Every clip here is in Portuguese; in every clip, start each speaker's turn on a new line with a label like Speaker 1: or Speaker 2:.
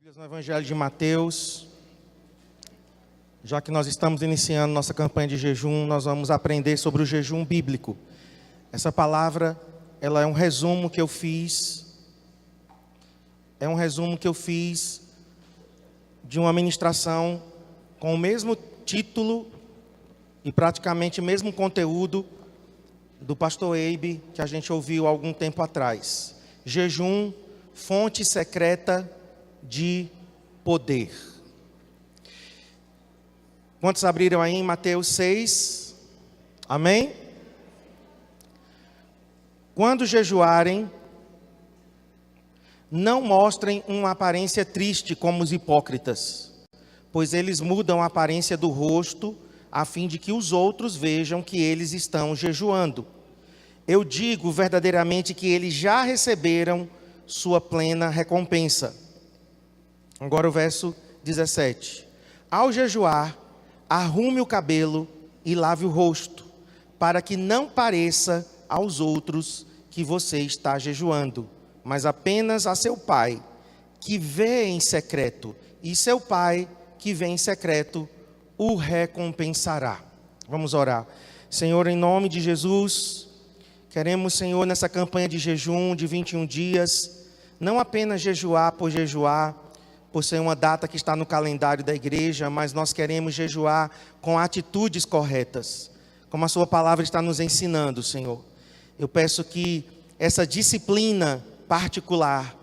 Speaker 1: Bíblias no Evangelho de Mateus. Já que nós estamos iniciando nossa campanha de jejum, nós vamos aprender sobre o jejum bíblico. Essa palavra, ela é um resumo que eu fiz. De uma ministração com o mesmo título e praticamente o mesmo conteúdo do pastor Eibe, que a gente ouviu há algum tempo atrás. Jejum, fonte secreta de poder. Quantos abriram aí em Mateus 6? Amém? Quando jejuarem, não mostrem uma aparência triste como os hipócritas, pois eles mudam a aparência do rosto, a fim de que os outros vejam que eles estão jejuando. Eu digo verdadeiramente que eles já receberam sua plena recompensa. Agora o verso 17. Ao jejuar, arrume o cabelo e lave o rosto, para que não pareça aos outros que você está jejuando, mas apenas a seu pai, que vê em secreto, e seu pai, que vê em secreto, o recompensará. Vamos orar. Senhor, em nome de Jesus, queremos, Senhor, nessa campanha de jejum de 21 dias, não apenas jejuar, por ser uma data que está no calendário da igreja, mas nós queremos jejuar com atitudes corretas, como a sua palavra está nos ensinando, Senhor. Eu peço que essa disciplina particular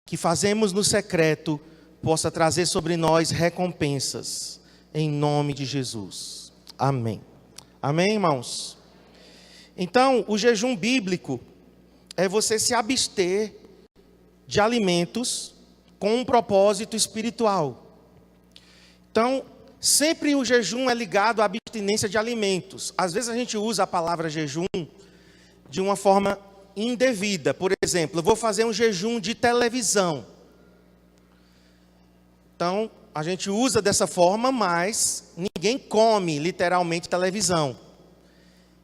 Speaker 1: que fazemos no secreto possa trazer sobre nós recompensas, em nome de Jesus. Amém. Amém, irmãos? Então, o jejum bíblico é você se abster de alimentos com um propósito espiritual. Então, sempre o jejum é ligado à abstinência de alimentos. Às vezes a gente usa a palavra jejum de uma forma indevida. Por exemplo, eu vou fazer um jejum de televisão. Então, a gente usa dessa forma, mas ninguém come literalmente televisão.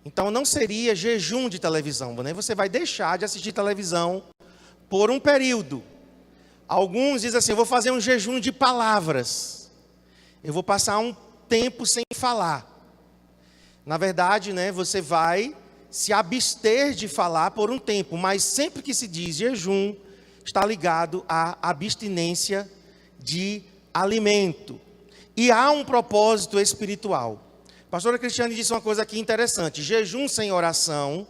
Speaker 1: Então, não seria jejum de televisão, né? Você vai deixar de assistir televisão por um período. Alguns dizem assim, eu vou fazer um jejum de palavras. Eu vou passar um tempo sem falar. Na verdade, né, você vai se abster de falar por um tempo, mas sempre que se diz jejum, está ligado à abstinência de alimento. E há um propósito espiritual. A pastora Cristiane disse uma coisa aqui interessante. Jejum sem oração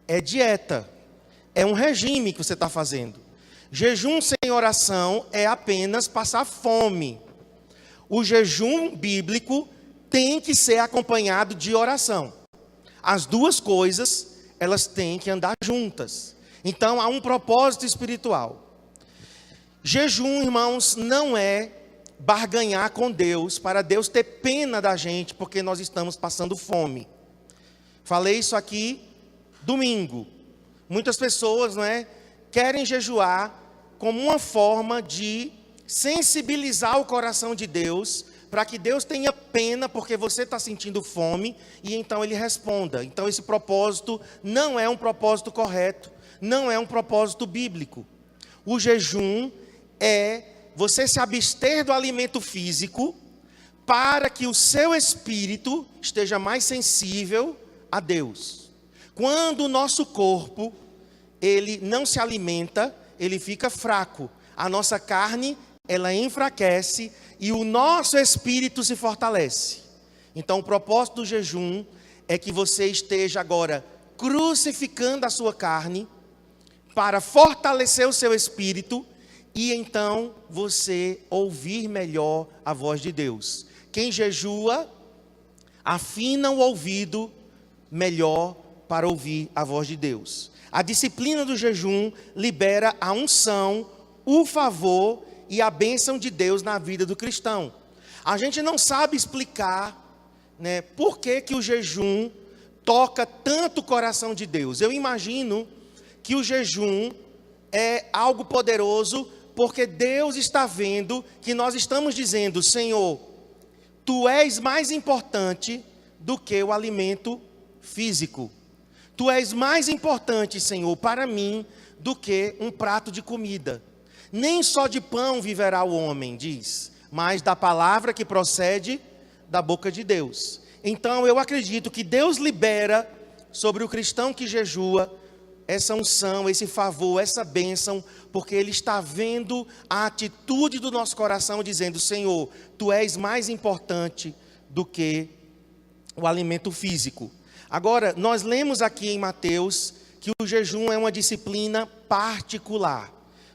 Speaker 1: é dieta. É um regime que você está fazendo. Jejum sem oração é apenas passar fome. O jejum bíblico tem que ser acompanhado de oração. As duas coisas, elas têm que andar juntas. Então, há um propósito espiritual. Jejum, irmãos, não é barganhar com Deus, para Deus ter pena da gente, porque nós estamos passando fome. Falei isso aqui domingo. Muitas pessoas, querem jejuar como uma forma de sensibilizar o coração de Deus, para que Deus tenha pena porque você está sentindo fome, e então Ele responda. Então esse propósito não é um propósito correto, não é um propósito bíblico. O jejum é você se abster do alimento físico, para que o seu espírito esteja mais sensível a Deus. Quando o nosso corpo, ele não se alimenta, ele fica fraco. A nossa carne, ela enfraquece e o nosso espírito se fortalece. Então, o propósito do jejum é que você esteja agora crucificando a sua carne para fortalecer o seu espírito e então você ouvir melhor a voz de Deus. Quem jejua, afina o ouvido melhor para ouvir a voz de Deus. A disciplina do jejum libera a unção, o favor e a bênção de Deus na vida do cristão. A gente não sabe explicar, por que o jejum toca tanto o coração de Deus. Eu imagino que o jejum é algo poderoso, porque Deus está vendo que nós estamos dizendo, Senhor, Tu és mais importante do que o alimento físico. Tu és mais importante, Senhor, para mim, do que um prato de comida. Nem só de pão viverá o homem, diz, mas da palavra que procede da boca de Deus. Então eu acredito que Deus libera sobre o cristão que jejua essa unção, esse favor, essa bênção, porque Ele está vendo a atitude do nosso coração, dizendo: Senhor, Tu és mais importante do que o alimento físico. Agora, nós lemos aqui em Mateus que o jejum é uma disciplina particular.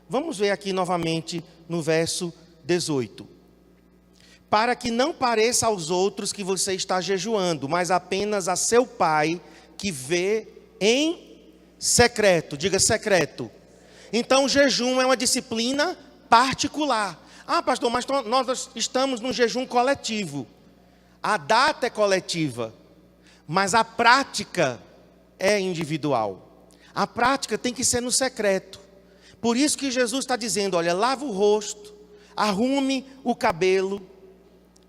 Speaker 1: Vamos ver aqui novamente no verso 18. Para que não pareça aos outros que você está jejuando, mas apenas a seu Pai que vê em secreto. Diga secreto. Então o jejum é uma disciplina particular. Ah, pastor, mas nós estamos num jejum coletivo. A data é coletiva, mas a prática é individual. A prática tem que ser no secreto. Por isso que Jesus está dizendo: olha, lava o rosto, arrume o cabelo,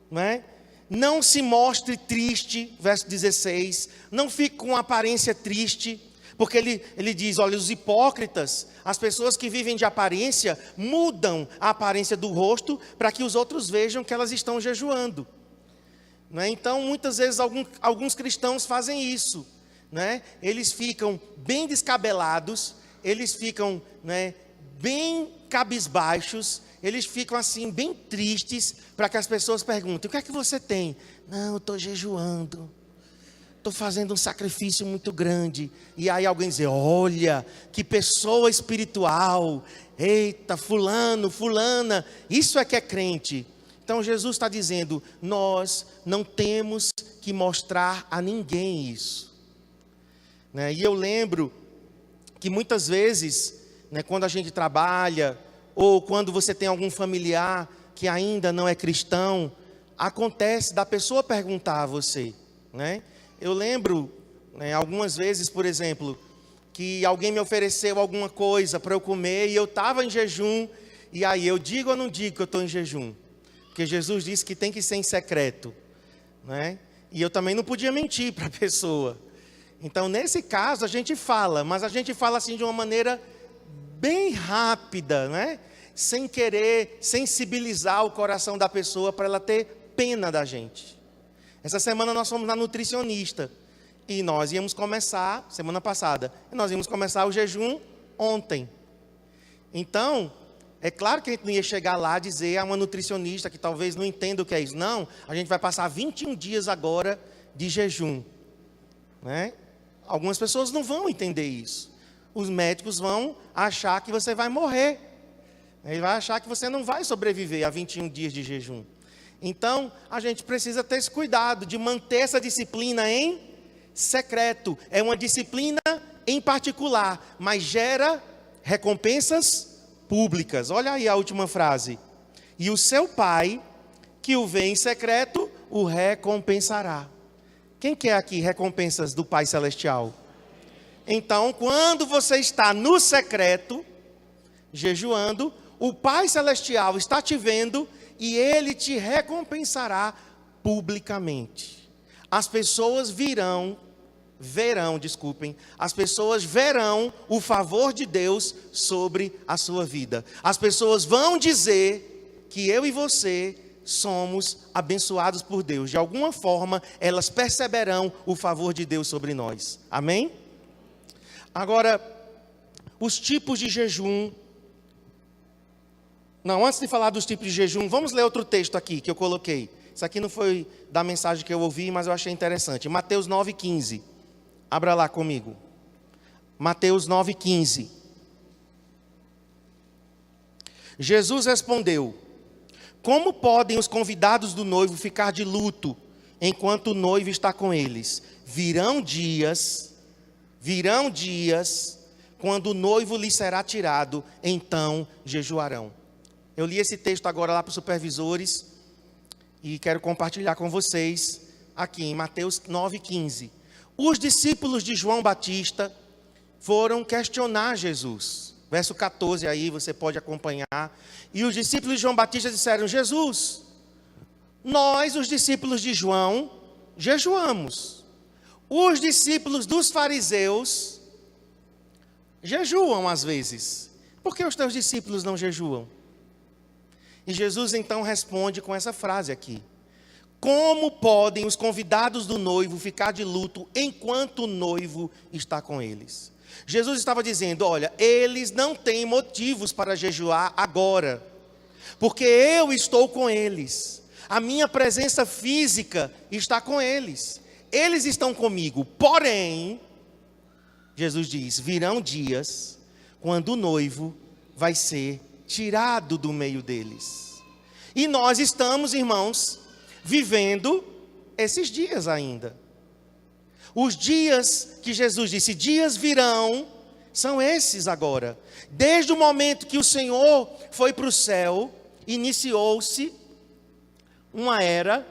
Speaker 1: não é? Não se mostre triste, verso 16, não fique com aparência triste, porque ele diz: olha, os hipócritas, as pessoas que vivem de aparência, mudam a aparência do rosto para que os outros vejam que elas estão jejuando. Não é? Então, muitas vezes, alguns cristãos fazem isso. Não é? Eles ficam bem descabelados, eles ficam, não é, bem cabisbaixos, eles ficam assim, bem tristes, para que as pessoas perguntem: o que é que você tem? Não, eu estou jejuando. Estou fazendo um sacrifício muito grande. E aí alguém diz: olha, que pessoa espiritual. Eita, fulano, fulana, isso é que é crente. Então Jesus está dizendo: nós não temos que mostrar a ninguém isso. Né? E eu lembro que muitas vezes, né, quando a gente trabalha, ou quando você tem algum familiar que ainda não é cristão, acontece da pessoa perguntar a você, né? Eu lembro, né, algumas vezes, por exemplo, que alguém me ofereceu alguma coisa para eu comer e eu estava em jejum, e aí eu digo ou não digo que eu estou em jejum? Porque Jesus disse que tem que ser em secreto, né? E eu também não podia mentir para a pessoa. Então, nesse caso, a gente fala, mas a gente fala assim de uma maneira bem rápida, né? Sem querer sensibilizar o coração da pessoa para ela ter pena da gente. Essa semana nós fomos na nutricionista e nós íamos começar, semana passada, nós íamos começar o jejum ontem. Então, é claro que a gente não ia chegar lá e dizer a uma nutricionista que talvez não entenda o que é isso. Não, a gente vai passar 21 dias agora de jejum, né? Algumas pessoas não vão entender isso. Os médicos vão achar que você vai morrer. Ele vai achar que você não vai sobreviver a 21 dias de jejum. Então, a gente precisa ter esse cuidado de manter essa disciplina em secreto. É uma disciplina em particular, mas gera recompensas públicas. Olha aí a última frase. E o seu Pai, que o vê em secreto, o recompensará. Quem quer aqui recompensas do Pai Celestial? Então, quando você está no secreto, jejuando, o Pai Celestial está te vendo e Ele te recompensará publicamente. As pessoas as pessoas verão o favor de Deus sobre a sua vida. As pessoas vão dizer que eu e você somos abençoados por Deus. De alguma forma, elas perceberão o favor de Deus sobre nós. Amém? Agora, os tipos de jejum. Não, antes de falar dos tipos de jejum, vamos ler outro texto aqui que eu coloquei. Isso aqui não foi da mensagem que eu ouvi, mas eu achei interessante. Mateus 9,15. Abra lá comigo. Mateus 9,15. Jesus respondeu: como podem os convidados do noivo ficar de luto enquanto o noivo está com eles? Virão dias, quando o noivo lhes será tirado, então jejuarão. Eu li esse texto agora lá para os supervisores e quero compartilhar com vocês aqui em Mateus 9,15. Os discípulos de João Batista foram questionar Jesus. Verso 14 aí você pode acompanhar. E os discípulos de João Batista disseram: Jesus, nós, os discípulos de João, jejuamos. Os discípulos dos fariseus jejuam às vezes. por que os teus discípulos não jejuam? E Jesus então responde com essa frase aqui: como podem os convidados do noivo ficar de luto enquanto o noivo está com eles? Jesus estava dizendo: olha, eles não têm motivos para jejuar agora, porque eu estou com eles, a minha presença física está com eles, eles estão comigo. Porém, Jesus diz, virão dias quando o noivo vai ser tirado do meio deles. E nós estamos, irmãos, vivendo esses dias ainda. Os dias que Jesus disse, dias virão, são esses agora. Desde o momento que o Senhor foi para o céu, iniciou-se uma era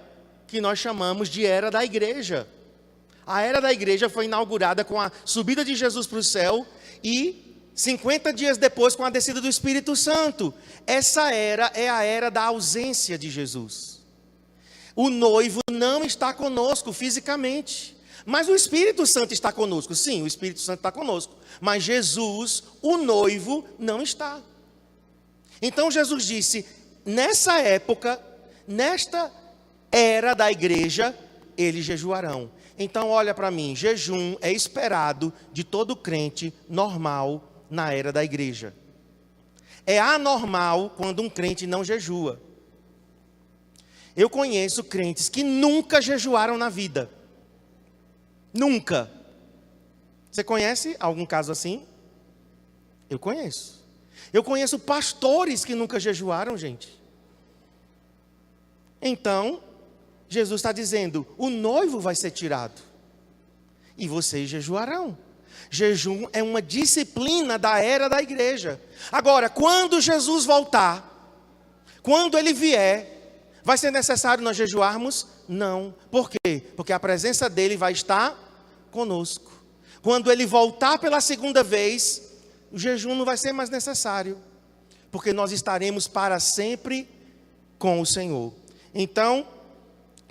Speaker 1: que nós chamamos de era da igreja. A era da igreja foi inaugurada com a subida de Jesus para o céu e 50 dias depois com a descida do Espírito Santo. Essa era é a era da ausência de Jesus. O noivo não está conosco fisicamente, mas o Espírito Santo está conosco. Sim, o Espírito Santo está conosco, mas Jesus, o noivo, não está. Então Jesus disse, nessa época, nesta era da igreja, eles jejuarão. Então olha para mim, jejum é esperado de todo crente normal na era da igreja. É anormal quando um crente não jejua. Eu conheço crentes que nunca jejuaram na vida. Nunca. Você conhece algum caso assim? Eu conheço. Eu conheço pastores que nunca jejuaram, gente. Então, Jesus está dizendo, o noivo vai ser tirado. E vocês jejuarão. Jejum é uma disciplina da era da igreja. Agora, quando Jesus voltar, quando ele vier, vai ser necessário nós jejuarmos? Não. Por quê? Porque a presença dele vai estar conosco. Quando ele voltar pela segunda vez, o jejum não vai ser mais necessário, porque nós estaremos para sempre com o Senhor. Então,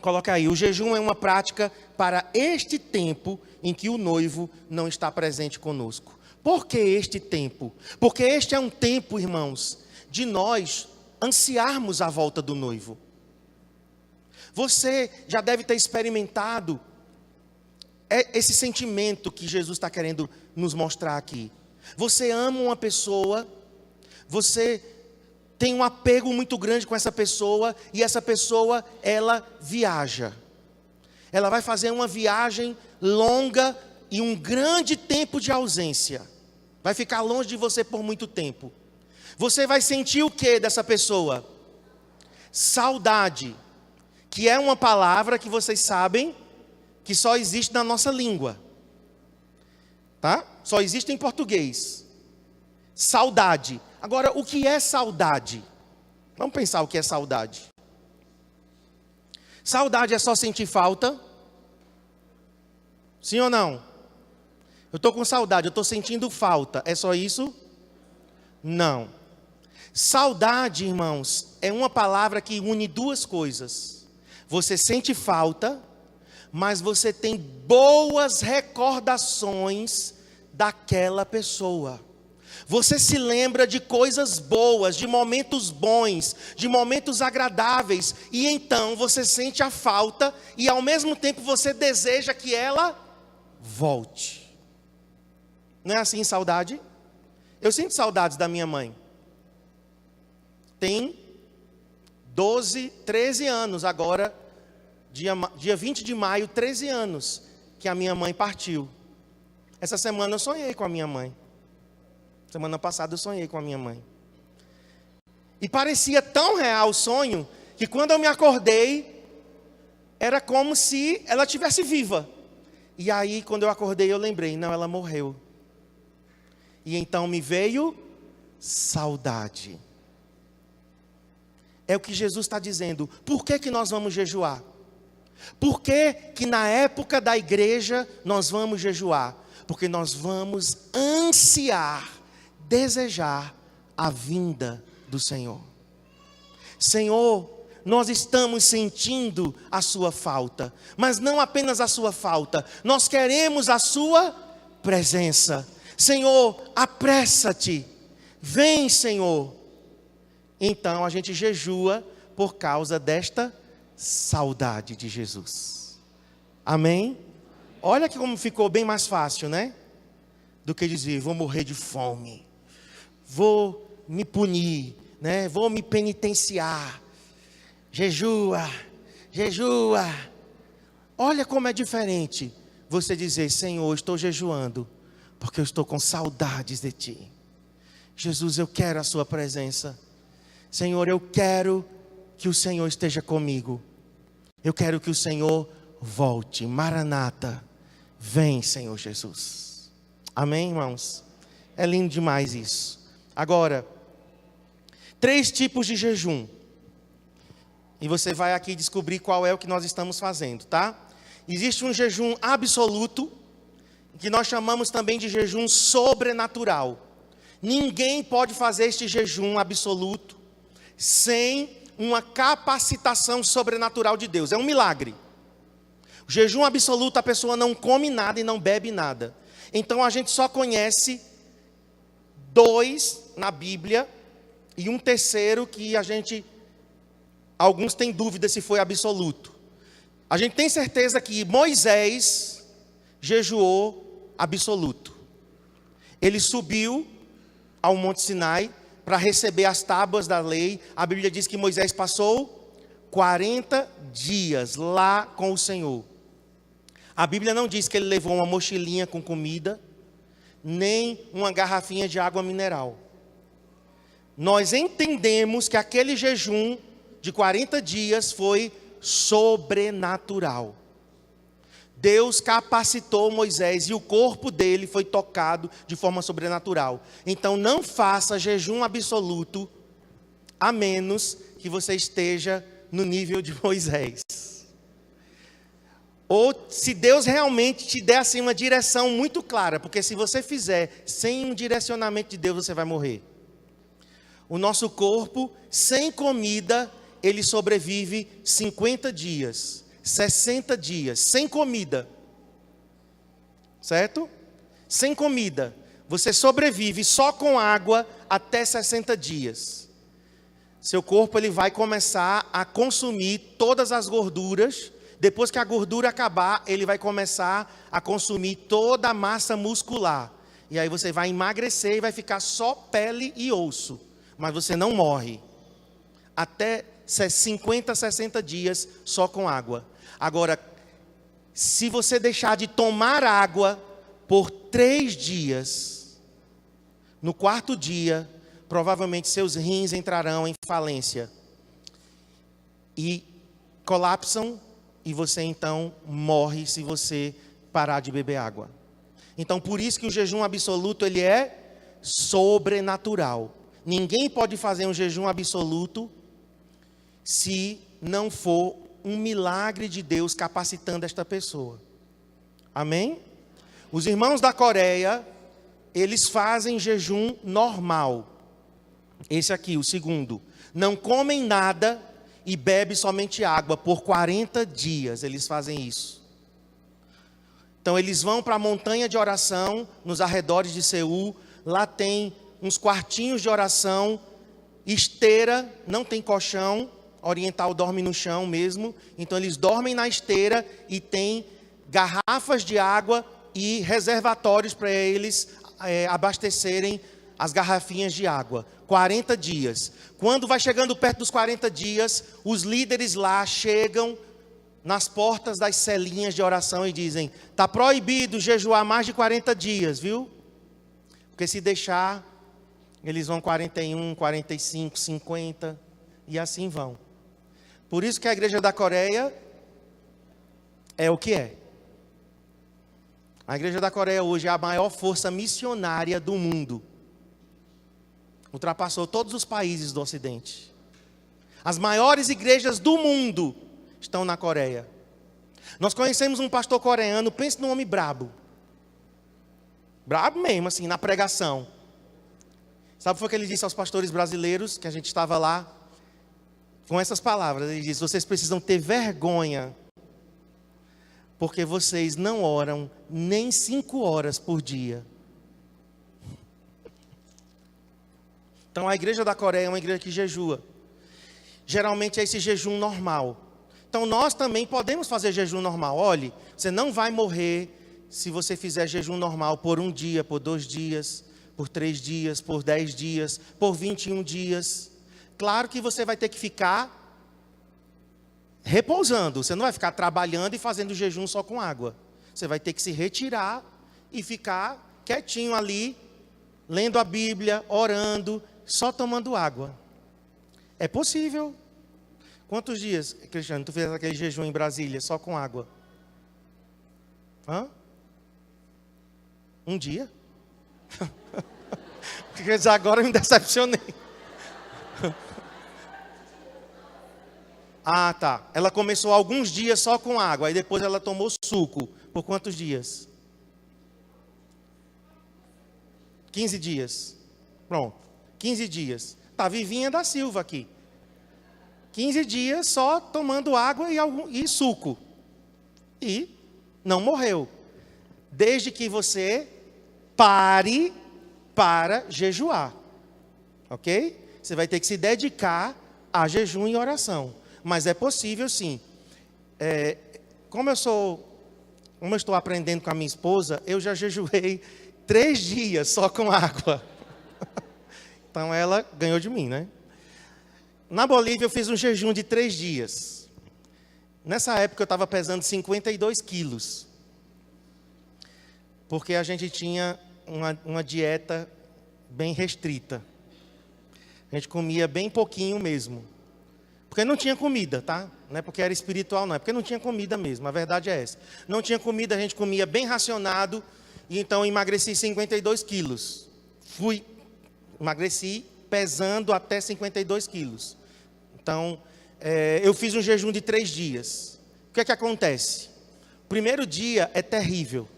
Speaker 1: coloca aí, o jejum é uma prática para este tempo em que o noivo não está presente conosco. Por que este tempo? Porque este é um tempo, irmãos, de nós ansiarmos a volta do noivo. Você já deve ter experimentado esse sentimento que Jesus está querendo nos mostrar aqui. Você ama uma pessoa, você tem um apego muito grande com essa pessoa, e essa pessoa, ela viaja. Ela vai fazer uma viagem longa e um grande tempo de ausência. Vai ficar longe de você por muito tempo. Você vai sentir o que dessa pessoa? Saudade, que é uma palavra que vocês sabem que só existe na nossa língua. Tá? Só existe em português. Saudade. Agora, o que é saudade? Vamos pensar o que é saudade. Saudade é só sentir falta? Sim ou não? Eu estou com saudade, eu estou sentindo falta. É só isso? Não. Saudade, irmãos, é uma palavra que une duas coisas. Você sente falta, mas você tem boas recordações daquela pessoa. Você se lembra de coisas boas, de momentos bons, de momentos agradáveis, e então você sente a falta, e ao mesmo tempo você deseja que ela volte. Não é assim saudade? Eu sinto saudades da minha mãe. Tem 12, 13 anos agora, dia 20 de maio, 13 anos, que a minha mãe partiu. Essa semana eu sonhei com a minha mãe. Semana passada eu sonhei com a minha mãe. E parecia tão real o sonho, que quando eu me acordei, era como se ela estivesse viva. E aí, quando eu acordei, eu lembrei, não, ela morreu. E então me veio saudade. É o que Jesus está dizendo. Por que nós vamos jejuar? Por que na época da igreja nós vamos jejuar? Porque nós vamos ansiar, desejar a vinda do Senhor. Senhor, nós estamos sentindo a sua falta, mas não apenas a sua falta, nós queremos a sua presença. Senhor, apressa-te, Vem, Senhor. Então a gente jejua por causa desta saudade de Jesus. Amém? Olha que como ficou bem mais fácil, né? Do que dizer, vou morrer de fome, vou me punir, né? Vou me penitenciar. Jejua, jejua. Olha como é diferente você dizer, Senhor, estou jejuando, porque eu estou com saudades de Ti. Jesus, eu quero a Sua presença. Senhor, eu quero que o Senhor esteja comigo. Eu quero que o Senhor volte. Maranata, vem, Senhor Jesus. Amém, irmãos? É lindo demais isso. Agora, 3 tipos de jejum. E você vai aqui descobrir qual é o que nós estamos fazendo, tá? Existe um jejum absoluto, que nós chamamos também de jejum sobrenatural. Ninguém pode fazer este jejum absoluto sem uma capacitação sobrenatural de Deus. É um milagre. O jejum absoluto, a pessoa não come nada e não bebe nada. Então a gente só conhece 2 na Bíblia e um terceiro que alguns têm dúvida se foi absoluto. A gente tem certeza que Moisés jejuou absoluto. Ele subiu ao Monte Sinai para receber as tábuas da lei. A Bíblia diz que Moisés passou 40 dias lá com o Senhor. A Bíblia não diz que ele levou uma mochilinha com comida, nem uma garrafinha de água mineral. Nós entendemos que aquele jejum de 40 dias foi sobrenatural. Deus capacitou Moisés e o corpo dele foi tocado de forma sobrenatural. Então não faça jejum absoluto, a menos que você esteja no nível de Moisés. Ou se Deus realmente te der assim uma direção muito clara, porque se você fizer sem um direcionamento de Deus, você vai morrer. O nosso corpo, sem comida, ele sobrevive 50 dias, 60 dias, sem comida. Certo? Sem comida. Você sobrevive só com água até 60 dias. Seu corpo ele vai começar a consumir todas as gorduras. Depois que a gordura acabar, ele vai começar a consumir toda a massa muscular. E aí você vai emagrecer e vai ficar só pele e osso. Mas você não morre. Até 50, 60 dias só com água. Agora, se você deixar de tomar água por 3 dias, no 4º dia, provavelmente seus rins entrarão em falência. E colapsam, e você então morre se você parar de beber água. Então, por isso que o jejum absoluto, ele é sobrenatural. Ninguém pode fazer um jejum absoluto se não for um milagre de Deus capacitando esta pessoa. Amém? Os irmãos da Coreia, eles fazem jejum normal. Esse aqui, o segundo. Não comem nada e bebem somente água por 40 dias. Eles fazem isso. Então eles vão para a montanha de oração, nos arredores de Seul. Lá tem uns quartinhos de oração, esteira, não tem colchão. Oriental dorme no chão mesmo. Então eles dormem na esteira e tem garrafas de água e reservatórios para eles abastecerem as garrafinhas de água. 40 dias. Quando vai chegando perto dos 40 dias, os líderes lá chegam nas portas das celinhas de oração e dizem: está proibido jejuar mais de 40 dias, viu? Porque se deixar, eles vão 41, 45, 50 e assim vão. Por isso que a igreja da Coreia é o que é. A igreja da Coreia hoje é a maior força missionária do mundo. Ultrapassou todos os países do Ocidente. As maiores igrejas do mundo estão na Coreia. Nós conhecemos um pastor coreano, pense num homem brabo. Brabo mesmo, assim, na pregação. Sabe o que foi que ele disse aos pastores brasileiros, que a gente estava lá? Com essas palavras, ele disse: vocês precisam ter vergonha, porque vocês não oram nem 5 horas por dia. Então a igreja da Coreia é uma igreja que jejua. Geralmente é esse jejum normal. Então nós também podemos fazer jejum normal. Olhe, você não vai morrer se você fizer jejum normal por 1 dia, por 2 dias, por 3 dias, por 10 dias, por 21 dias. Claro que você vai ter que ficar repousando. Você não vai ficar trabalhando e fazendo jejum só com água. Você vai ter que se retirar e ficar quietinho ali, lendo a Bíblia, orando, só tomando água. É possível. Quantos dias, Cristiano, tu fez aquele jejum em Brasília só com água? 1 dia? Quer dizer, agora eu me decepcionei. Ah, tá. Ela começou alguns dias só com água, aí depois ela tomou suco. Por quantos dias? 15 dias. Pronto. 15 dias. Tá, Vivinha da Silva aqui. 15 dias só tomando água e suco. E não morreu. Desde que você pare para jejuar. Ok? Você vai ter que se dedicar a jejum e oração. Mas é possível sim. Como eu estou aprendendo com a minha esposa, eu já jejuei 3 dias só com água. Então ela ganhou de mim, né? Na Bolívia eu fiz um jejum de 3 dias. Nessa época eu estava pesando 52 quilos. Porque a gente tinha uma dieta bem restrita. A gente comia bem pouquinho mesmo. Porque não tinha comida, tá? Não é porque era espiritual, não. É porque não tinha comida mesmo. A verdade é essa. Não tinha comida, a gente comia bem racionado. E então eu emagreci 52 quilos. Emagreci pesando até 52 quilos. Então, eu fiz um jejum de 3 dias. O que é que acontece? O primeiro dia é terrível.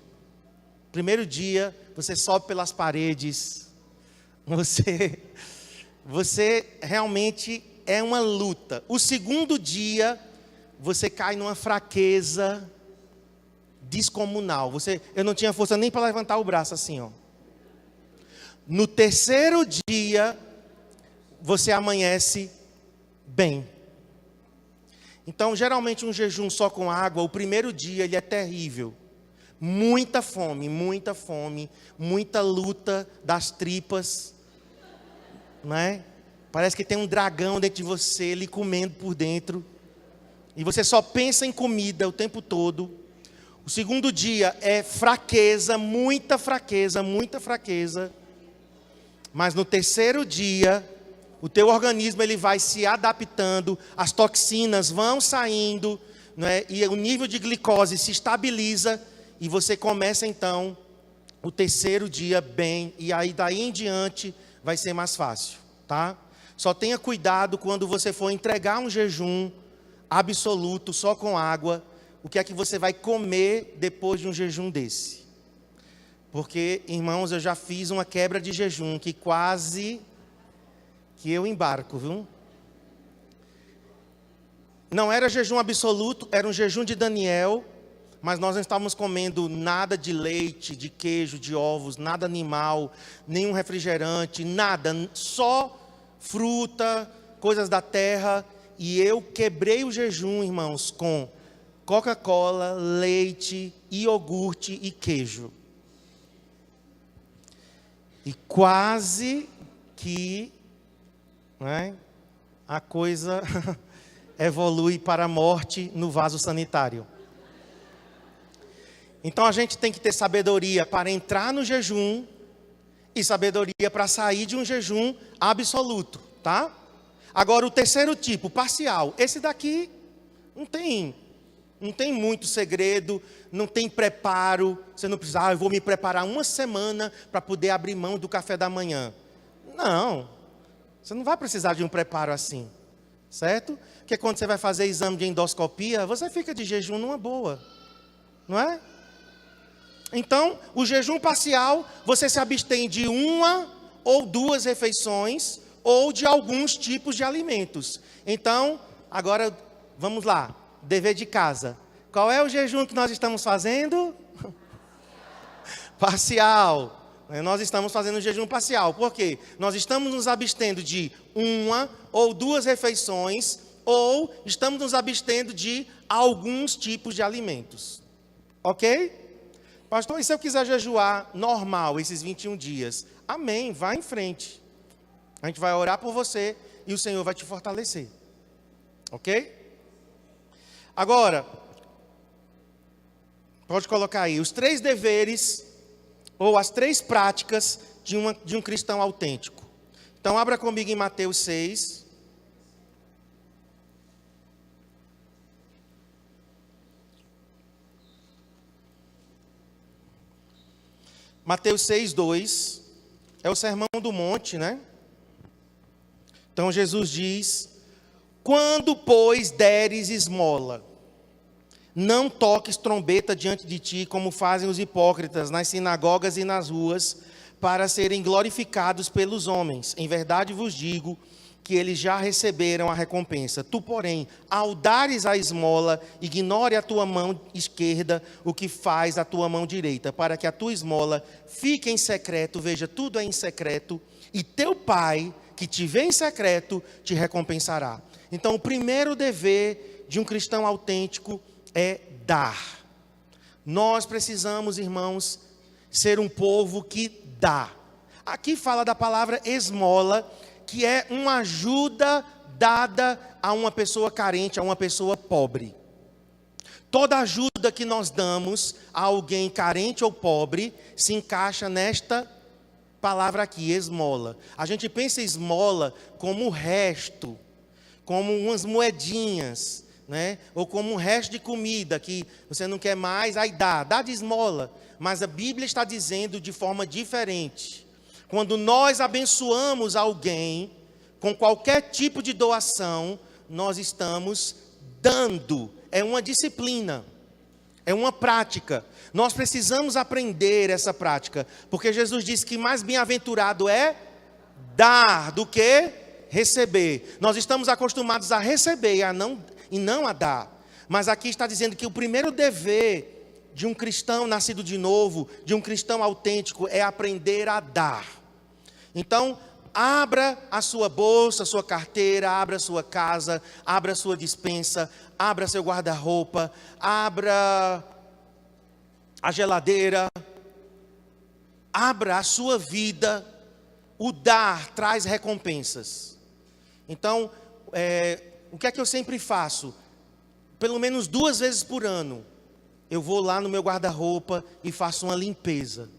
Speaker 1: Primeiro dia, você sobe pelas paredes. Você realmente é uma luta. O segundo dia, você cai numa fraqueza descomunal. Eu não tinha força nem para levantar o braço assim, ó. No terceiro dia, você amanhece bem. Então, geralmente um jejum só com água, o primeiro dia ele é terrível. Muita fome, muita luta das tripas, não é? Parece que tem um dragão dentro de você, lhe comendo por dentro. E você só pensa em comida o tempo todo. O segundo dia é fraqueza, muita fraqueza. Mas no terceiro dia, o teu organismo ele vai se adaptando, as toxinas vão saindo, não é? E o nível de glicose se estabiliza. E você começa então o terceiro dia bem. E aí daí em diante vai ser mais fácil, tá? Só tenha cuidado quando você for entregar um jejum absoluto, só com água. O que é que você vai comer depois de um jejum desse? Porque, irmãos, eu já fiz uma quebra de jejum que quase que eu embarco, viu? Não era jejum absoluto, era um jejum de Daniel, mas nós não estávamos comendo nada de leite, de queijo, de ovos, nada animal, nenhum refrigerante, nada, só fruta, coisas da terra. E eu quebrei o jejum, irmãos, com Coca-Cola, leite, iogurte e queijo. E quase que, né, a coisa evolui para a morte no vaso sanitário. Então a gente tem que ter sabedoria para entrar no jejum e sabedoria para sair de um jejum absoluto, tá? Agora o terceiro tipo, parcial. Esse daqui não tem muito segredo, não tem preparo. Você não precisa, eu vou me preparar 1 semana para poder abrir mão do café da manhã. Não, você não vai precisar de um preparo assim, certo? Porque quando você vai fazer exame de endoscopia, você fica de jejum numa boa, não é? Então, o jejum parcial, você se abstém de 1 ou 2 refeições, ou de alguns tipos de alimentos. Então, agora, vamos lá, dever de casa. Qual é o jejum que nós estamos fazendo? Parcial. Nós estamos fazendo um jejum parcial. Por quê? Nós estamos nos abstendo de uma ou duas refeições, ou estamos nos abstendo de alguns tipos de alimentos. Ok? Pastor, e se eu quiser jejuar normal esses 21 dias? Amém, vá em frente. A gente vai orar por você e o Senhor vai te fortalecer. Ok? Agora, pode colocar aí, os 3 deveres ou as 3 práticas de um cristão autêntico. Então, abra comigo em Mateus 6. Mateus 6, 2. É o Sermão do Monte, né? Então, Jesus diz: quando, pois, deres esmola, não toques trombeta diante de ti, como fazem os hipócritas nas sinagogas e nas ruas, para serem glorificados pelos homens. Em verdade vos digo que eles já receberam a recompensa. Tu, porém, ao dares a esmola, ignore a tua mão esquerda o que faz a tua mão direita, para que a tua esmola fique em secreto, veja, tudo é em secreto, e teu Pai, que te vê em secreto, te recompensará. Então, o primeiro dever de um cristão autêntico é dar. Nós precisamos, irmãos, ser um povo que dá. Aqui fala da palavra esmola, que é uma ajuda dada a uma pessoa carente, a uma pessoa pobre. Toda ajuda que nós damos a alguém carente ou pobre se encaixa nesta palavra aqui, esmola. A gente pensa esmola como o resto, como umas moedinhas, né? Ou como um resto de comida que você não quer mais, aí dá de esmola. Mas a Bíblia está dizendo de forma diferente. Quando nós abençoamos alguém com qualquer tipo de doação, nós estamos dando. É uma disciplina, é uma prática. Nós precisamos aprender essa prática, porque Jesus disse que mais bem-aventurado é dar do que receber. Nós estamos acostumados a receber e não a dar. Mas aqui está dizendo que o primeiro dever de um cristão nascido de novo, de um cristão autêntico, é aprender a dar. Então, abra a sua bolsa, a sua carteira, abra a sua casa, abra a sua despensa, abra seu guarda-roupa, abra a geladeira, abra a sua vida. O dar traz recompensas. Então, o que é que eu sempre faço? Pelo menos 2 vezes por ano, eu vou lá no meu guarda-roupa e faço uma limpeza.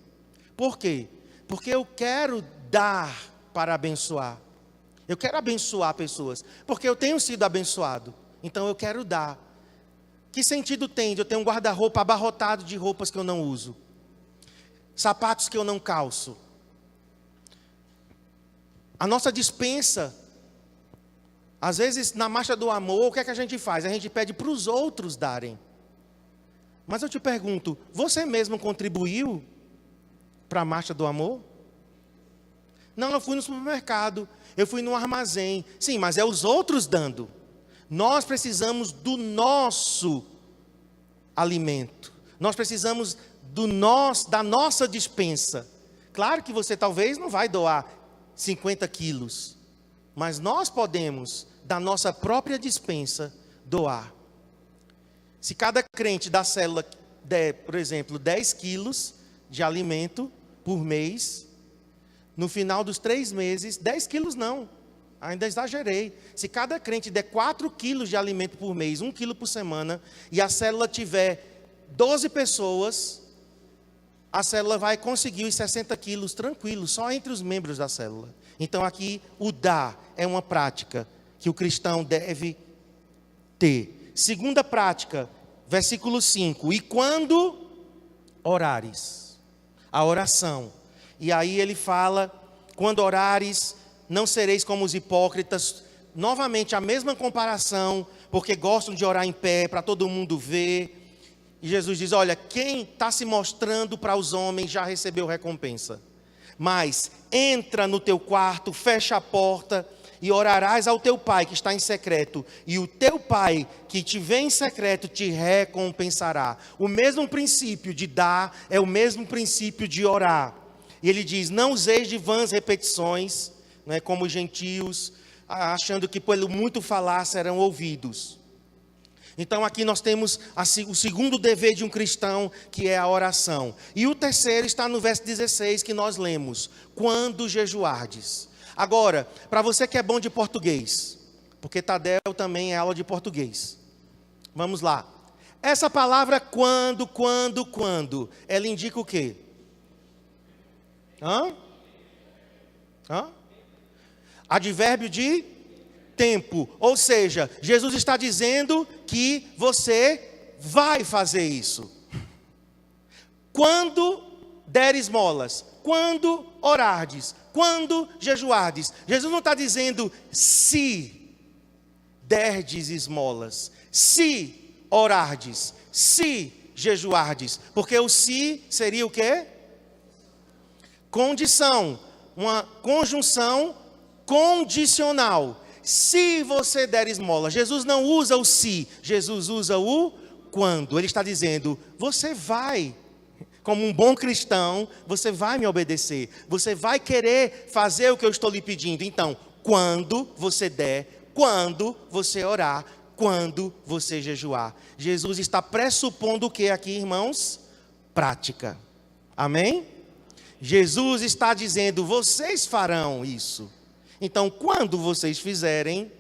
Speaker 1: Por quê? Porque eu quero dar para abençoar. Eu quero abençoar pessoas, porque eu tenho sido abençoado. Então eu quero dar. Que sentido tem de eu ter um guarda-roupa abarrotado de roupas que eu não uso? Sapatos que eu não calço? A nossa despensa, às vezes na marcha do amor, o que é que a gente faz? A gente pede para os outros darem. Mas eu te pergunto, você mesmo contribuiu para a marcha do amor? Não, eu fui no supermercado, eu fui no armazém. Sim, mas é os outros dando. Nós precisamos do nosso alimento. Nós precisamos da nossa despensa. Claro que você talvez não vai doar 50 quilos, mas nós podemos, da nossa própria despensa, doar. Se cada crente da célula der, por exemplo, 10 quilos de alimento por mês, no final dos 3 meses, 10 quilos não, ainda exagerei. Se cada crente der 4 quilos de alimento por mês, 1 quilo por semana, e a célula tiver 12 pessoas, a célula vai conseguir os 60 quilos tranquilos, só entre os membros da célula. Então aqui, o dar é uma prática que o cristão deve ter. Segunda prática, versículo 5. E quando orares, a oração. E aí ele fala, quando orares, não sereis como os hipócritas. Novamente a mesma comparação, porque gostam de orar em pé, para todo mundo ver. E Jesus diz, olha, quem está se mostrando para os homens já recebeu recompensa. Mas entra no teu quarto, fecha a porta e orarás ao teu pai que está em secreto. E o teu pai que te vê em secreto te recompensará. O mesmo princípio de dar é o mesmo princípio de orar. E ele diz: não useis de vãs repetições, né, como os gentios, achando que pelo muito falar serão ouvidos. Então aqui nós temos o segundo dever de um cristão, que é a oração. E o terceiro está no verso 16 que nós lemos: quando jejuardes. Agora, para você que é bom de português, porque Tadeu também é aula de português. Vamos lá. Essa palavra quando, ela indica o quê? Advérbio de tempo. Ou seja, Jesus está dizendo que você vai fazer isso. Quando der esmolas, quando orardes, quando jejuardes. Jesus não está dizendo se derdes esmolas, se orardes, se jejuardes. Porque o se seria o quê? Condição, uma conjunção condicional. Se você der esmola, Jesus não usa o se, Jesus usa o quando. Ele está dizendo: você vai, como um bom cristão, você vai me obedecer, você vai querer fazer o que eu estou lhe pedindo. Então, quando você der, quando você orar, quando você jejuar. Jesus está pressupondo o que aqui, irmãos? Prática. Amém? Jesus está dizendo: vocês farão isso. Então, quando vocês fizerem,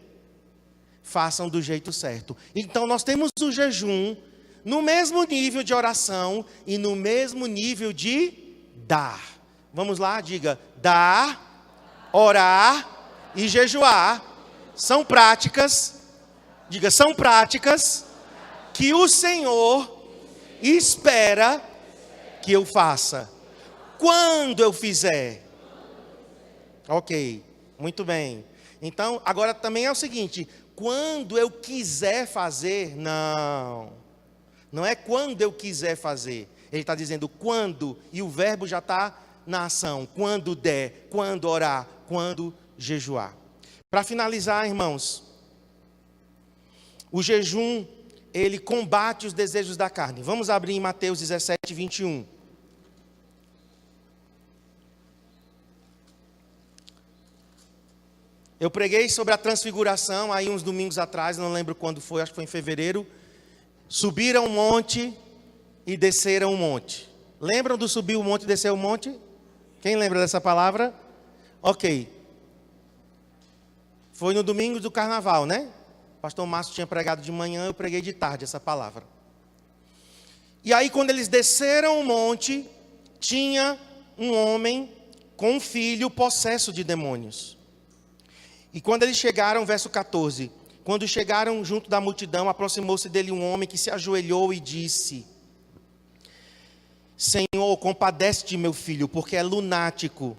Speaker 1: façam do jeito certo. Então, nós temos o jejum no mesmo nível de oração e no mesmo nível de dar. Vamos lá, diga: dar, orar e jejuar são práticas, diga, são práticas que o Senhor espera que eu faça. Quando eu fizer. Ok, muito bem. Então, agora também é o seguinte: quando eu quiser fazer, não é quando eu quiser fazer. Ele está dizendo quando, e o verbo já está na ação. Quando der, quando orar, quando jejuar. Para finalizar, irmãos, o jejum, ele combate os desejos da carne. Vamos abrir em Mateus 17, 21. Eu preguei sobre a transfiguração aí uns domingos atrás, não lembro quando foi, acho que foi em fevereiro. Subiram um monte e desceram um monte. Lembram do subir o monte e descer o monte? Quem lembra dessa palavra? Ok. Foi no domingo do carnaval, né? O pastor Márcio tinha pregado de manhã, eu preguei de tarde essa palavra. E aí quando eles desceram o monte, tinha um homem com um filho possesso de demônios. E quando eles chegaram, verso 14, quando chegaram junto da multidão, aproximou-se dele um homem que se ajoelhou e disse: Senhor, compadece-te de meu filho, porque é lunático.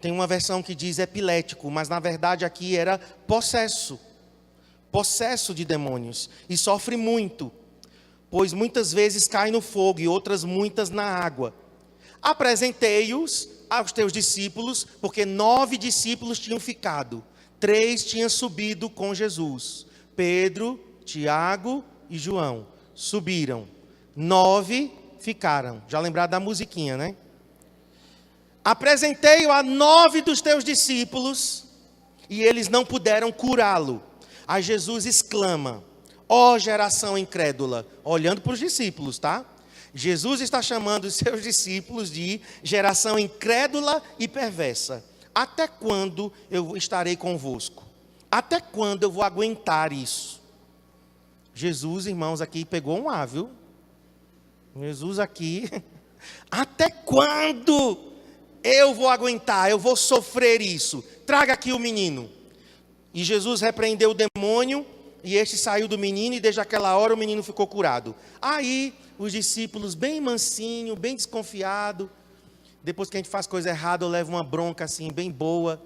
Speaker 1: Tem uma versão que diz epilético, mas na verdade aqui era possesso de demônios, e sofre muito, pois muitas vezes cai no fogo e outras muitas na água. Apresentei-os aos teus discípulos, porque 9 discípulos tinham ficado. 3 tinham subido com Jesus. Pedro, Tiago e João subiram. 9 ficaram. Já lembraram da musiquinha, né? Apresentei-o a 9 dos teus discípulos e eles não puderam curá-lo. Aí Jesus exclama: ó geração incrédula, olhando para os discípulos, tá? Jesus está chamando os seus discípulos de geração incrédula e perversa. Até quando eu estarei convosco? Até quando eu vou aguentar isso? Jesus, irmãos, aqui pegou um A, viu? Jesus aqui. Até quando eu vou aguentar? Eu vou sofrer isso? Traga aqui o menino. E Jesus repreendeu o demônio, e este saiu do menino, e desde aquela hora o menino ficou curado. Aí os discípulos, bem mansinho, bem desconfiado, depois que a gente faz coisa errada, eu levo uma bronca assim, bem boa,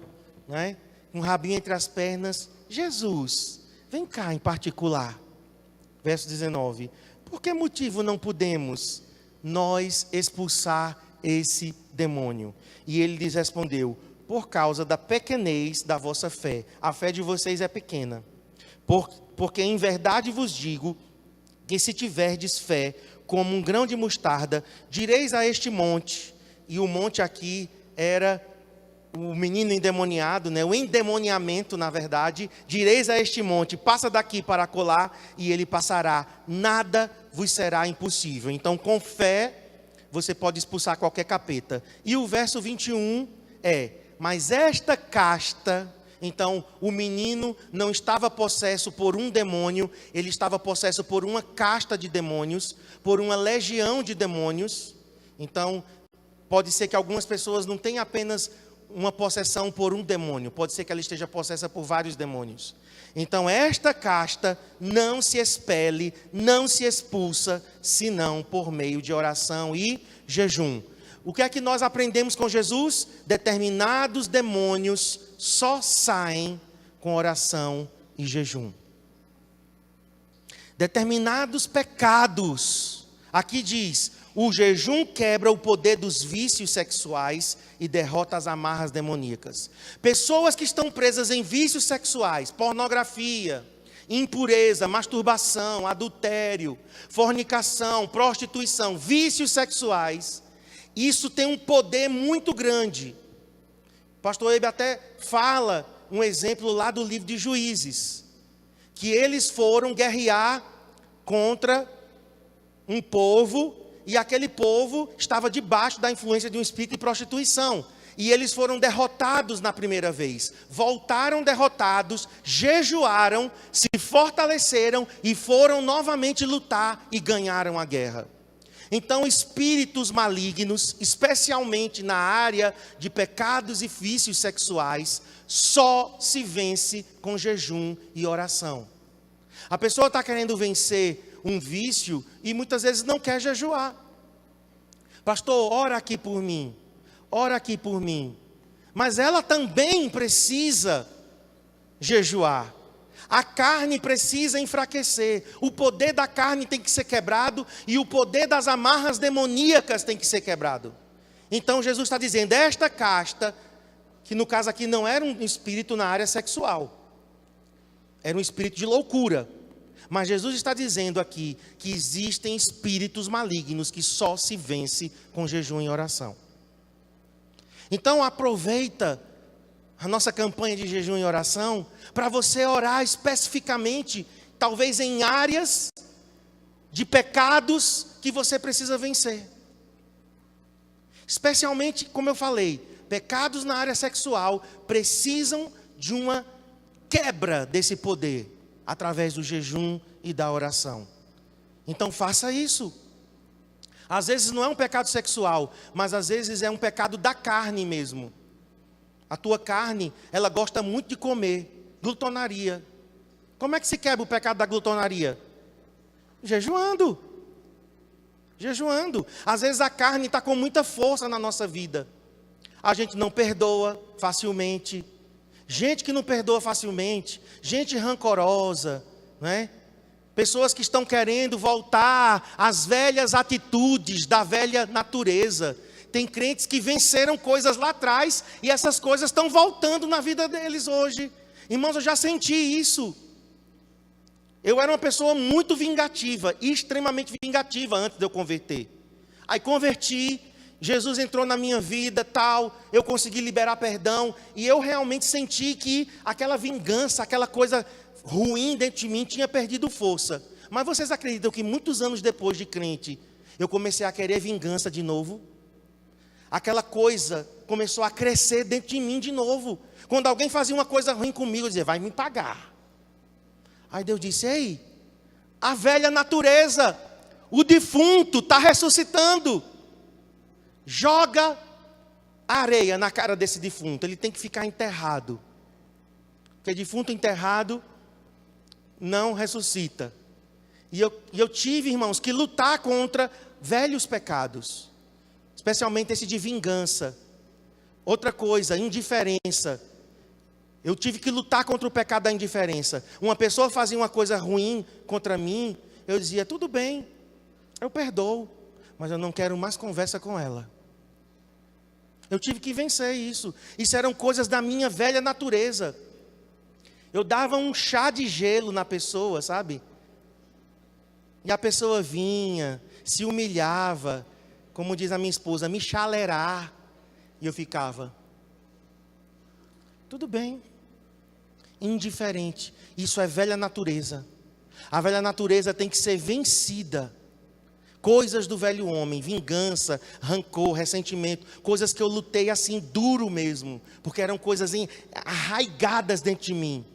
Speaker 1: né? Um rabinho entre as pernas. Jesus, vem cá em particular. Verso 19. Por que motivo não podemos nós expulsar esse demônio? E ele lhes respondeu: por causa da pequenez da vossa fé. A fé de vocês é pequena. Porque em verdade vos digo que se tiverdes fé como um grão de mostarda, direis a este monte: e o monte aqui era o menino endemoniado, né? O endemoniamento, na verdade. Direis a este monte, passa daqui para acolá, e ele passará. Nada vos será impossível. Então, com fé, você pode expulsar qualquer capeta. E o verso 21 mas esta casta... Então, o menino não estava possesso por um demônio, ele estava possesso por uma casta de demônios, por uma legião de demônios. Então, pode ser que algumas pessoas não tenham apenas uma possessão por um demônio, pode ser que ela esteja possessa por vários demônios. Então, esta casta não se expele, não se expulsa, senão por meio de oração e jejum. O que é que nós aprendemos com Jesus? Determinados demônios só saem com oração e jejum. Determinados pecados, aqui diz, o jejum quebra o poder dos vícios sexuais e derrota as amarras demoníacas. Pessoas que estão presas em vícios sexuais, pornografia, impureza, masturbação, adultério, fornicação, prostituição, vícios sexuais, isso tem um poder muito grande. O pastor Eibe até fala um exemplo lá do livro de Juízes, que eles foram guerrear contra um povo, e aquele povo estava debaixo da influência de um espírito de prostituição, e eles foram derrotados na primeira vez, voltaram derrotados, jejuaram, se fortaleceram e foram novamente lutar e ganharam a guerra. Então, espíritos malignos, especialmente na área de pecados e vícios sexuais, só se vence com jejum e oração. A pessoa está querendo vencer um vício e muitas vezes não quer jejuar. Pastor, ora aqui por mim, ora aqui por mim. Mas ela também precisa jejuar. A carne precisa enfraquecer, o poder da carne tem que ser quebrado e o poder das amarras demoníacas tem que ser quebrado. Então Jesus está dizendo, esta casta, que no caso aqui não era um espírito na área sexual, era um espírito de loucura. Mas Jesus está dizendo aqui que existem espíritos malignos que só se vence com jejum e oração. Então aproveita a nossa campanha de jejum e oração para você orar especificamente, talvez em áreas de pecados que você precisa vencer. Especialmente, como eu falei, pecados na área sexual precisam de uma quebra desse poder através do jejum e da oração. Então faça isso. Às vezes não é um pecado sexual, mas às vezes é um pecado da carne mesmo. A tua carne, ela gosta muito de comer, glutonaria. Como é que se quebra o pecado da glutonaria? Jejuando. Jejuando. Às vezes a carne está com muita força na nossa vida. A gente não perdoa facilmente. Gente que não perdoa facilmente, gente rancorosa, né? Pessoas que estão querendo voltar às velhas atitudes da velha natureza. Tem crentes que venceram coisas lá atrás e essas coisas estão voltando na vida deles hoje. Irmãos, eu já senti isso. Eu era uma pessoa muito vingativa, extremamente vingativa antes de eu converter. Aí converti, Jesus entrou na minha vida, tal, eu consegui liberar perdão e eu realmente senti que aquela vingança, aquela coisa ruim dentro de mim tinha perdido força. Mas vocês acreditam que muitos anos depois de crente, eu comecei a querer vingança de novo? Aquela coisa começou a crescer dentro de mim de novo. Quando alguém fazia uma coisa ruim comigo, eu dizia, vai me pagar. Aí Deus disse, ei, a velha natureza, o defunto está ressuscitando. Joga areia na cara desse defunto, ele tem que ficar enterrado. Porque defunto enterrado não ressuscita. E eu tive, irmãos, que lutar contra velhos pecados. Especialmente esse de vingança. Outra coisa, indiferença. Eu tive que lutar contra o pecado da indiferença. Uma pessoa fazia uma coisa ruim contra mim, eu dizia, tudo bem, eu perdoo, mas eu não quero mais conversa com ela. Eu tive que vencer isso. Isso eram coisas da minha velha natureza. Eu dava um chá de gelo na pessoa, sabe? E a pessoa vinha, se humilhava, como diz a minha esposa, me chaleirar. E eu ficava, tudo bem, indiferente. Isso é velha natureza. A velha natureza tem que ser vencida. Coisas do velho homem, vingança, rancor, ressentimento, coisas que eu lutei assim duro mesmo, porque eram coisas arraigadas dentro de mim.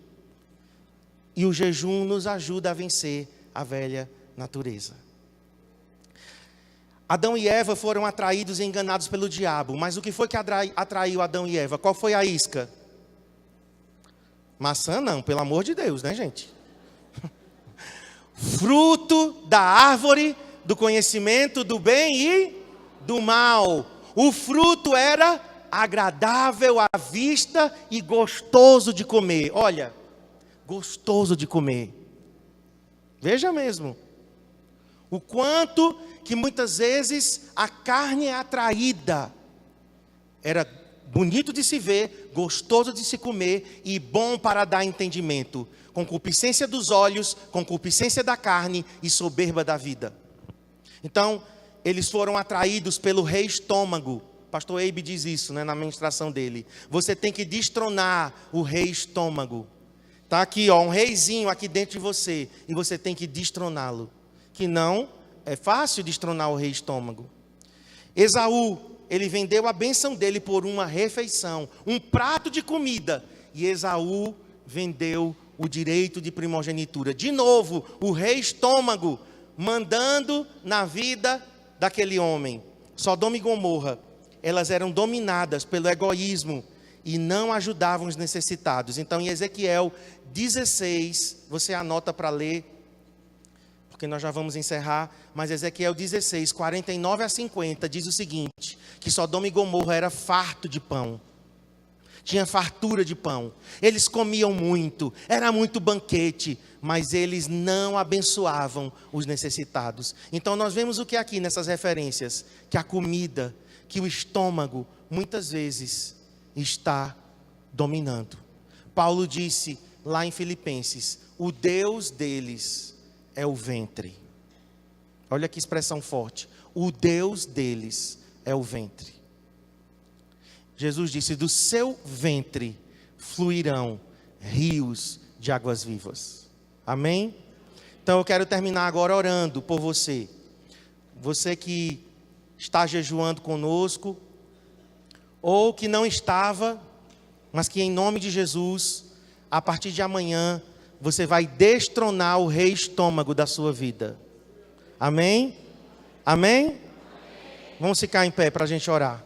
Speaker 1: E o jejum nos ajuda a vencer a velha natureza. Adão e Eva foram atraídos e enganados pelo diabo, mas o que foi que atraiu Adão e Eva? Qual foi a isca? Maçã não, pelo amor de Deus, né, gente? Fruto da árvore do conhecimento do bem e do mal. O fruto era agradável à vista e gostoso de comer. Olha, gostoso de comer. Veja mesmo. O quanto que muitas vezes a carne é atraída. Era bonito de se ver, gostoso de se comer e bom para dar entendimento. Concupiscência dos olhos, concupiscência da carne e soberba da vida. Então, eles foram atraídos pelo rei estômago. Pastor Eibe diz isso, né, na ministração dele. Você tem que destronar o rei estômago. Está aqui, ó, um reizinho aqui dentro de você. E você tem que destroná-lo. Que não é fácil destronar o rei estômago. Esaú, ele vendeu a bênção dele por uma refeição. Um prato de comida. E Esaú vendeu o direito de primogenitura. De novo, o rei estômago mandando na vida daquele homem. Sodoma e Gomorra, elas eram dominadas pelo egoísmo e não ajudavam os necessitados. Então em Ezequiel 16, você anota para ler, porque nós já vamos encerrar, mas Ezequiel 16, 49 a 50, diz o seguinte, que Sodoma e Gomorra era farto de pão. Tinha fartura de pão. Eles comiam muito, era muito banquete, mas eles não abençoavam os necessitados. Então nós vemos o que aqui nessas referências? Que a comida, que o estômago, muitas vezes está dominando. Paulo disse lá em Filipenses, o Deus deles é o ventre. Olha que expressão forte. O Deus deles é o ventre. Jesus disse, do seu ventre fluirão rios de águas vivas. Amém? Então eu quero terminar agora orando por você. Você que está jejuando conosco, ou que não estava, mas que em nome de Jesus, a partir de amanhã, você vai destronar o rei estômago da sua vida. Amém? Amém? Vamos ficar em pé para a gente orar.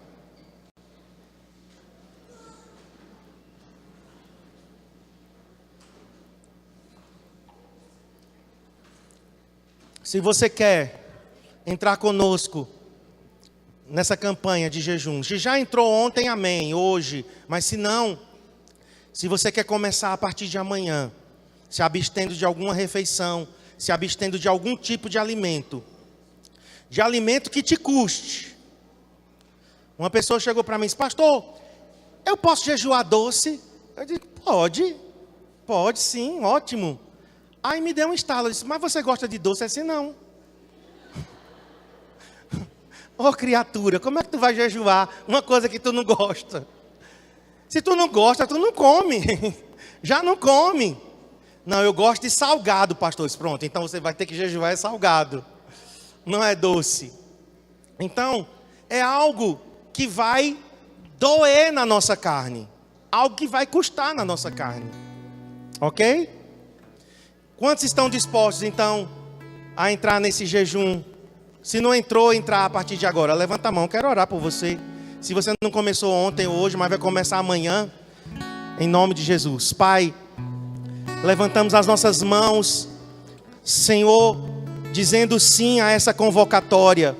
Speaker 1: Se você quer entrar conosco nessa campanha de jejum, se já entrou ontem, amém, hoje, mas se não, se você quer começar a partir de amanhã, se abstendo de alguma refeição, se abstendo de algum tipo de alimento que te custe. Uma pessoa chegou para mim e disse, pastor, eu posso jejuar doce? Eu disse, pode sim, ótimo. Aí me deu um estalo, eu disse, mas você gosta de doce? Eu disse, não. Ô criatura, como é que tu vai jejuar uma coisa que tu não gosta? Se tu não gosta, tu não come. Já não come. Não, eu gosto de salgado, pastor. Eu disse, pronto, então você vai ter que jejuar salgado. Não é doce. Então, é algo que vai doer na nossa carne. Algo que vai custar na nossa carne. Ok? Quantos estão dispostos, então, a entrar nesse jejum? Se não entrou, entrar a partir de agora. Levanta a mão, quero orar por você. Se você não começou ontem ou hoje, mas vai começar amanhã, em nome de Jesus. Pai, levantamos as nossas mãos, Senhor, dizendo sim a essa convocatória,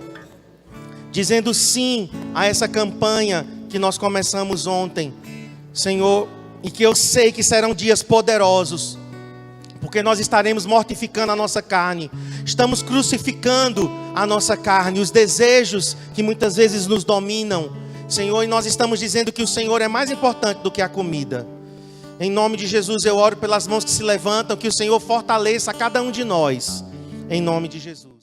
Speaker 1: dizendo sim a essa campanha que nós começamos ontem, Senhor, e que eu sei que serão dias poderosos, porque nós estaremos mortificando a nossa carne, estamos crucificando a nossa carne, os desejos que muitas vezes nos dominam, Senhor, e nós estamos dizendo que o Senhor é mais importante do que a comida. Em nome de Jesus eu oro pelas mãos que se levantam, que o Senhor fortaleça cada um de nós, em nome de Jesus.